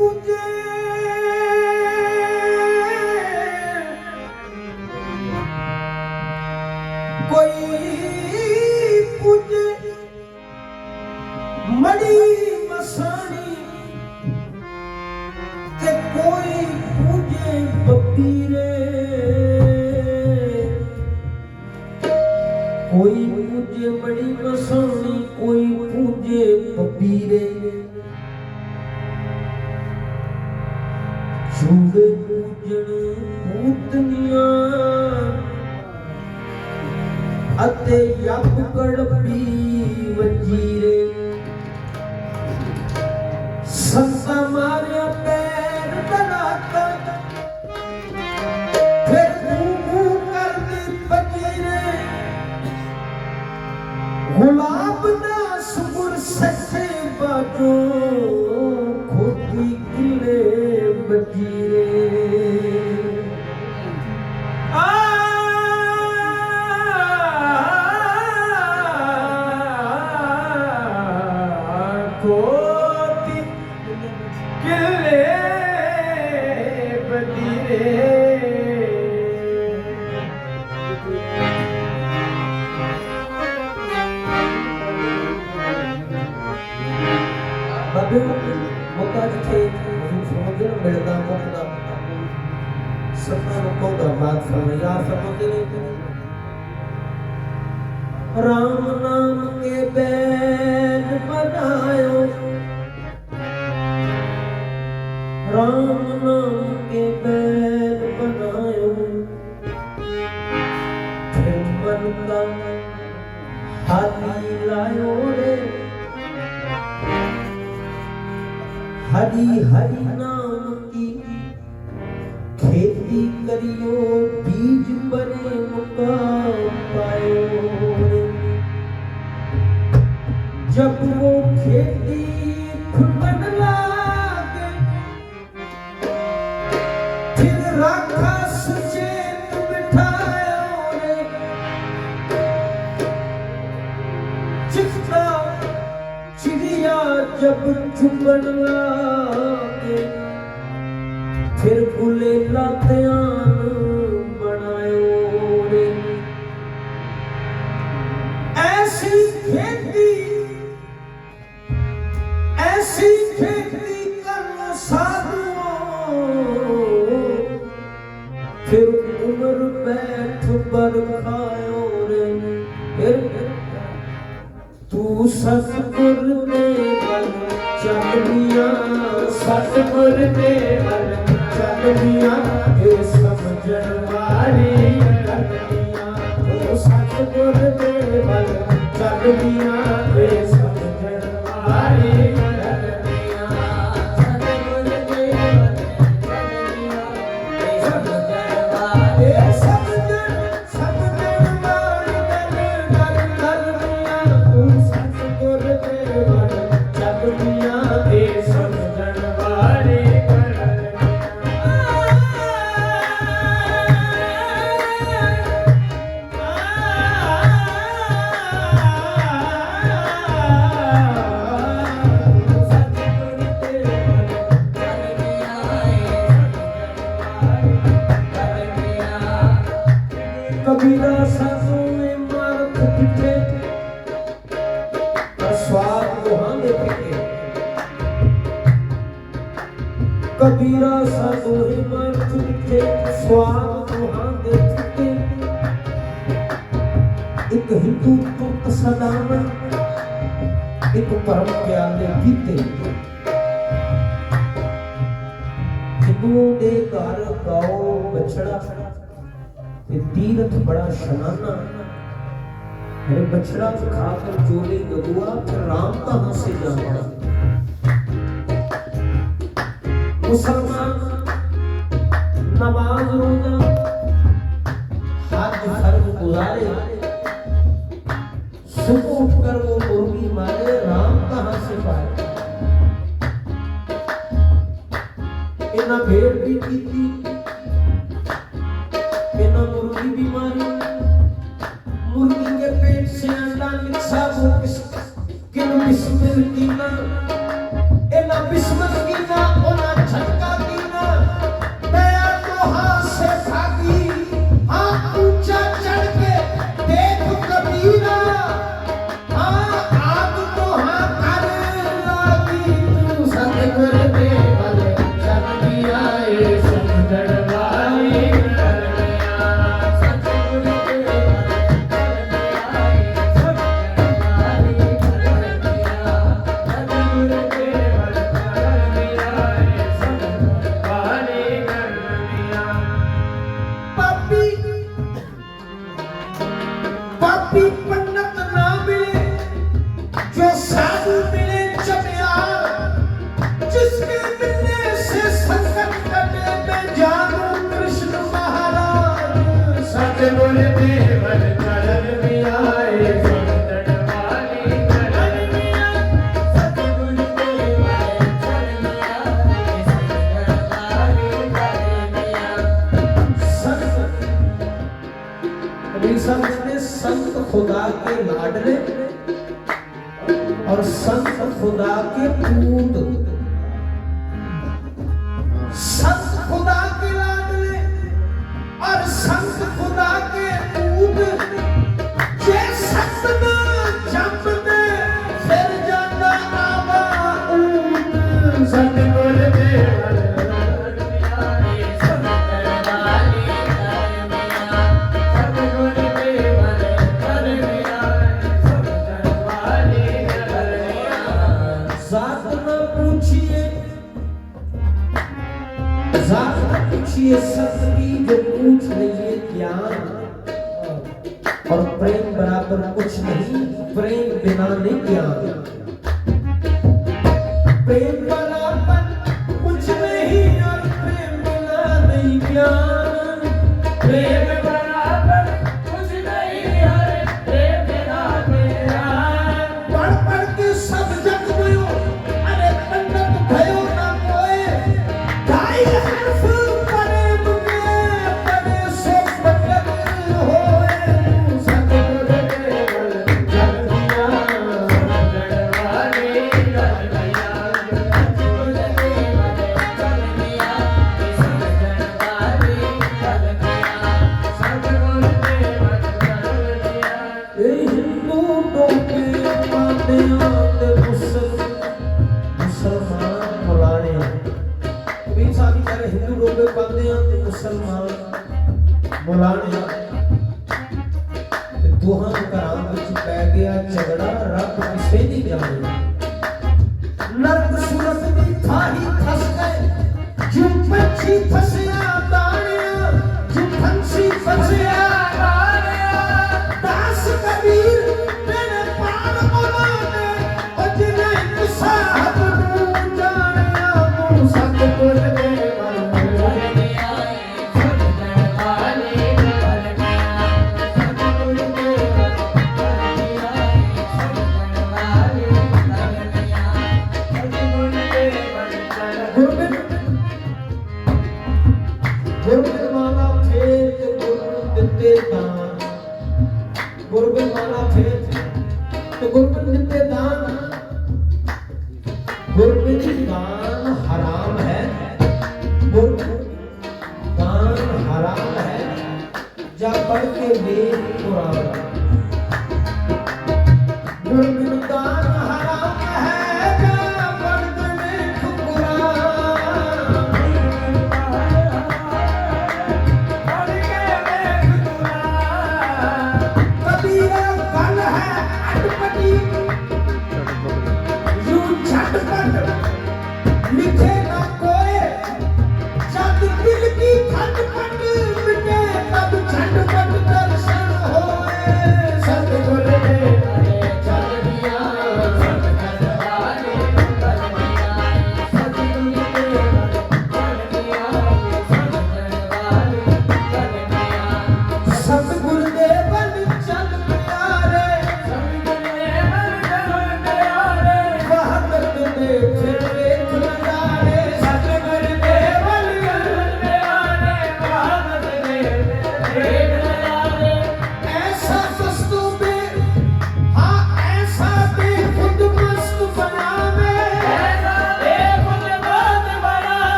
पूजे कोई पूजे मड़ी मसानी ते कोई पूजे बबीरे कोई पूजे मड़ी मसानी कोई पूजे बबीरे चूड़े पूजन पूतनिया अते यप गड़बी वजीरे संता मारिया पैर बनाता फिर मुंह कर दी बजीरे गुलाब ना सुर सच्चे बाजो खुदी किले बजीरे खोती किले बजीरे बाबे मौका जिथे समझ मिलता मौका सपना मौका का बात फरमाया फरमाते ने राम नाम के बैन बनायो राम नाम के बैन बनायो फिर मन का हाथी लायो रे हरि हरि नाम की खेती करियो बीज बने मुकाम पायो रे जब वो खेती फुटन लागे फिर राखा सुचेत बिठायो रे चिट्टा चिड़िया जब चुगन लागे फिर बुले लात्यान बनायो रे ऐसी खेती करना साधुओं फिर उम्र बैठ बर खायो रे फिर तू सतगुर दे बल चल मियां सतगुर दे बल चल मियां ये समझण वाली गलियां तू सतगुर दे बल चल मियां ये समझण वाली कबीरा साधु में मार्ग पिटे स्वाद वहां पिटे कबीरा साधु में मार्ग पिटे स्वाद वहां पिटे एक हिंदू तुर्क सदावन एक परम प्यारे गीते हिंदुओं के घर गाओ बछड़ा तीरथ बड़ा शनाना अरे बछड़ा खाकर चोले गदुआ फिर राम कहां से जाना मुसलमान नमाज रोजा हज फर्ज गुजारे सुबह उठकर वो मुर्गी मारे राम कहां से पाए इन्हें भेड़ भी की मुर्गी बीमारी मुर्गी के पेट से अंडा निकसा वो किन बिस्मिल कीना एना बिस्मिल कीना ओना लाडले और संत खुदा के पूत, संत खुदा के लाडले और संत खुदा के पूत, जे सतना जपदे फिर जांदा आवा ऊट। सतगुर देव पूछिए सत्य जो पूछ लीजिए ज्ञान, और प्रेम बराबर कुछ नहीं, प्रेम बिना नहीं ज्ञान। प्रेम बराबर कुछ नहीं और प्रेम बिना नहीं ज्ञान। प्रेम बराबर कुछ नहीं और प्रेम बिना ज्ञान। पढ़ पढ़ के सब जग गयो, अरे पंडित भयो ना कोई, ढाई हर्फ मुलाने दोहां घरां विच पै गया झगड़ा, रब किसे नहीं जाने। नरक सुरत दी थाही फस गए, जो पंछी फसिया दानिया, जो पंछी फसिया दानिया। दास कबीर तेरे पान मुलाने, ओ जिने साहब नूं जानिया। मुंह सतगुर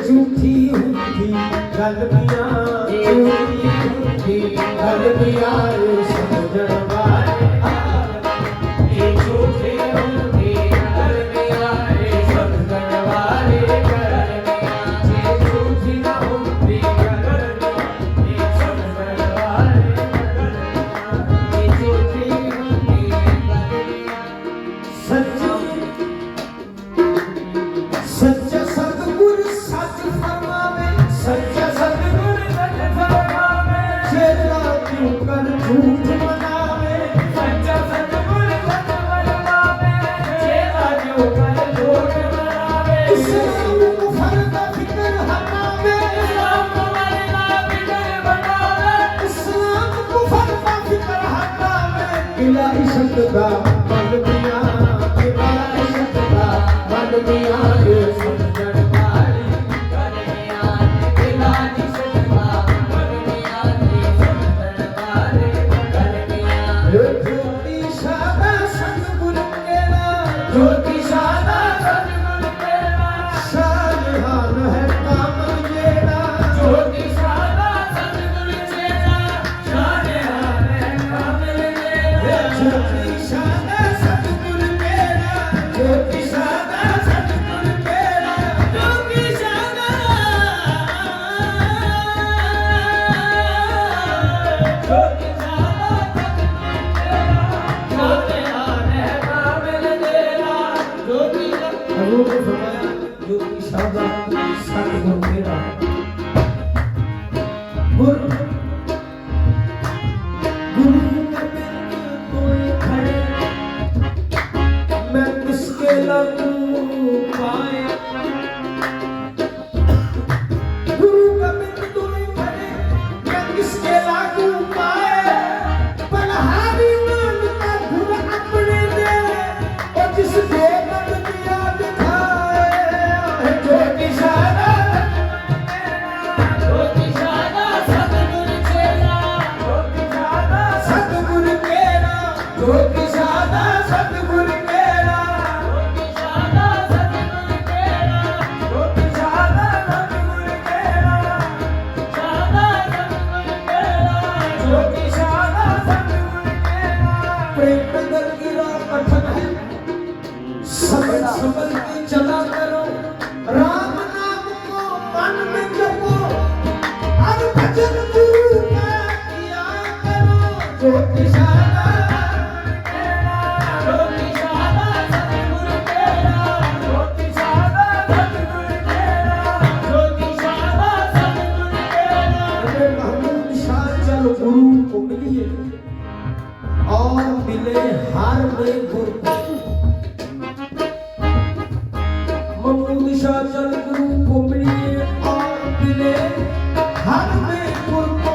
झूठी ਗੱਲ ਮੀਆਂ ਝੂਠੀ ਹੁੰਦੀ ਗੱਲ ਮੀਆਂ ਇਹ ਸਮਝਣ ਵਾਲੇ ਇਹ ਝੂਠੀ ਹੁੰਦੀ ਗੱਲ ਮੀਆਂ ਇਹ ਸਮਝਣ ਵਾਲੇ ਗੱਲ ਮੀਆਂ ਇਹ ਝੂਠੀ ਨਾ ਹੁੰਦੀ ਗੱਲ ਮੀਆਂ ਇਹ ਸਮਝਣ ਵਾਲੇ ਗੱਲ ਮੀਆਂ ਇਹ ਝੂਠੀ ਹੁੰਦੀ ਗੱਲ ਮੀਆਂ ਸੱਚਾ ਸਤਿਗੁਰ ਸੱਚ ਫਰਮਾਵੇ ਸੱਚਾ ਸਤਿਗੁਰ ਸੱਚ ਫਰਮਾਵੇ ਜਿਹੜਾ ਕਿਉਂ ਕਰ ਝੂਠ ਮਨਾਵੇ ਸੱਚਾ ਸਤਿਗੁਰ ਸੱਚ ਫਰਮਾਵੇ ਜਿਹੜਾ ਕਿਉਂ ਕਰ ਝੂਠ ਮਨਾਵੇ ਇਸਲਾਮ ਕੁਫਰ ਦਾ ਫਿਕਰ ਹਟਾਵੇ ਇਸਲਾਮ ਕੁਫਰ ਦਾ ਫਿਕਰ ਬਣਾਵੇ ਇਸਲਾਮ ਕੁਫਰ ਦਾ ਫਿਕਰ ਹਟਾਵੇ ਕਿਲਾ ਇਸ਼ਕ ਦਾ ਮਨ ਮੀਆਂ ਕਿਲਾ ਇਸ਼ਕ ਦਾ ਮਨ ਮੀਆਂ ਇਹ ਸਮਝਣ ਵਾਲੀ ਗੱਲ ਮੀਆਂ ਕਿਲਾ ਇਸ਼ਕ ਦਾ ਮਨ ਮੀਆਂ ਇਹ ਸਮਝਣ ਵਾਲੀ ਗੱਲ ਮੀਆਂ ਜੋਤੀ ਸਾਦਾ ਸਤਿਗੁਰ ਕਿਹੜਾ ਜੋਤੀ ਸਾਦਾ ਸਤਿਗੁਰ ਕਿਹੜਾ ਸ਼ਾਹਜਹਾਨ ਹੈ ਕਾਮਲ ਜਿਹੜਾ ਜੋਤੀ ਸਾਦਾ ਸਤਿਗੁਰ ਜਿਹੜਾ ਸ਼ਾਹਜਹਾਨ ਹੈ ਕਾਮਲ ਜਿਹੜਾ ਜੋਤੀ ਸਾਦਾ ਸਤਿਗੁਰ ਕਿਹੜਾ ਜੋਤੀ ਸਾਦਾ ਸਤਿਗੁਰ ਕਿਹੜਾ ਜੋਤੀ ਸਾਦਾ ਜੋਤੀ ਸਾਦਾ ਸ਼ਾਹਜਹਾਨ ਹੈ ਕਾਮਲ ਜਿਹੜਾ ਜੋਤੀ ਹਜ਼ੂਰ ਨੇ ਫਰਮਾਇਆ ਜੋਤੀ ਸਾਦਾ ਸਤਿਗੁਰ ਕਿਹੜਾ ਗੁਰੂ ਕੋਲ ਖੜੇ ਮੈਂ ਕਿਸਕੇ ਲਾਗੂ ਪਾਇਆ ਗੁਰੂ ਗੋਬਿੰਦ ਕੋਲ ਖੜੇ ਮੈਂ ਕਿਸਕੇ ਲਾਗੂ ਪਾਇਆ ਬਲਹਾਰੀ ਮਨ ਦਾ ਗੁਰ ਆਪਣੇ ਦੇ ਉਹ ਜਿਸ ਦੇ ਮਨ ਦਿਆ ਦਿਖਾਏ ਜੋਤੀ ਸਾਦਾ ਜੋਤੀ ਸਾਦਾ ਸਤਿਗੁਰ ਕਿਹੜਾ ਜੋਤੀ ਸਾਦਾ ਸਤਿਗੁਰ ਕਿਹੜਾ ਜੋਤੀ ਸਾਦਾ ਸਤਿਗੁਰ ਕਿਹੜਾ ਜੋਤੀ ਸਾਦਾ ਸਤਿਗੁਰ ਕਿਹੜਾ ਜੋਤੀ ਸਾਦਾ ਸਤਿਗੁਰ ਕਿਹੜਾ ਸਾਦਾ ਸਤਿਗੁਰ ਕਿਹੜਾ ਜੋਤੀ ਸਾਦਾ ਸਤਿਗੁਰ ਕਿਹੜਾ ਪ੍ਰੇਮ ਦਰ ਕੀ ਰਾਹ ਪਠਨ ਹੈ ਸਮਝ ਸਮਝ ਕੇ ਚਲਾ करो राम नाम को मन में जपो और भजन गुरु का किया करो ज्योति सादा ज्योति सादा सतगुर तेरा ज्योति सादा सतगुर तेरा ज्योति सादा सतगुर तेरा अरे महमूद शाह चलो गुरु को मिलिए और मिले हार में गुरु महमूद शाह चल गुरु को मिलिए और मिले हर में गुरु को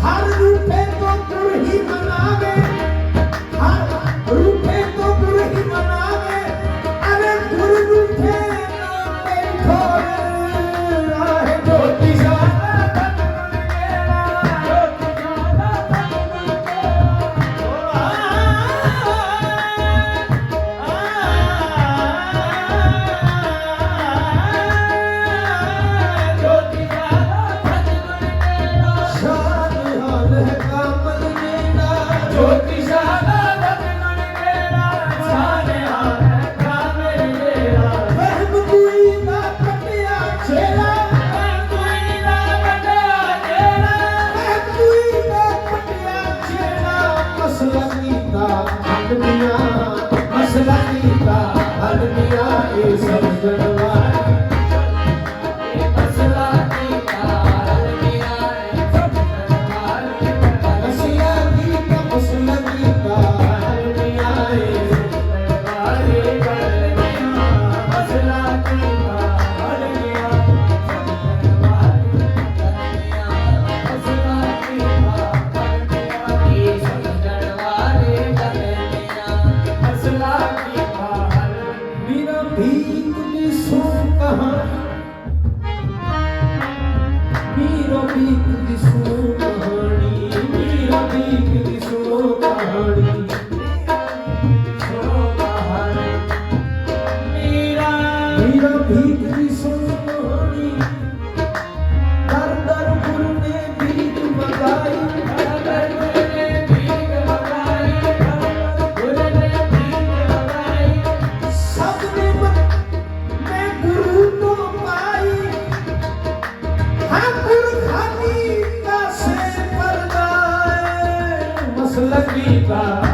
हर रूपे तो गुरु ही मनावे हर रूपे तो गुरु ही मनावे अरे गुरु रूपे तो राहे ज्योति सादा सतगुर केरा ज्योति सादा सतगुर केरा ज्योति सादा सतगुर केरा शाहजहान है कामल जेड़ा ज्योति सादा सतगुर केरा शाहजहान है कामल जेड़ा वहम कोई ना कटिया छेड़ा वहम कोई ना कटिया छेड़ा वहम कोई ना कटिया छेड़ा मसला कीता हल मियां मसला कीता हल मियां ये समझण वाली मसला कीता हल मियां ये समझण वाली का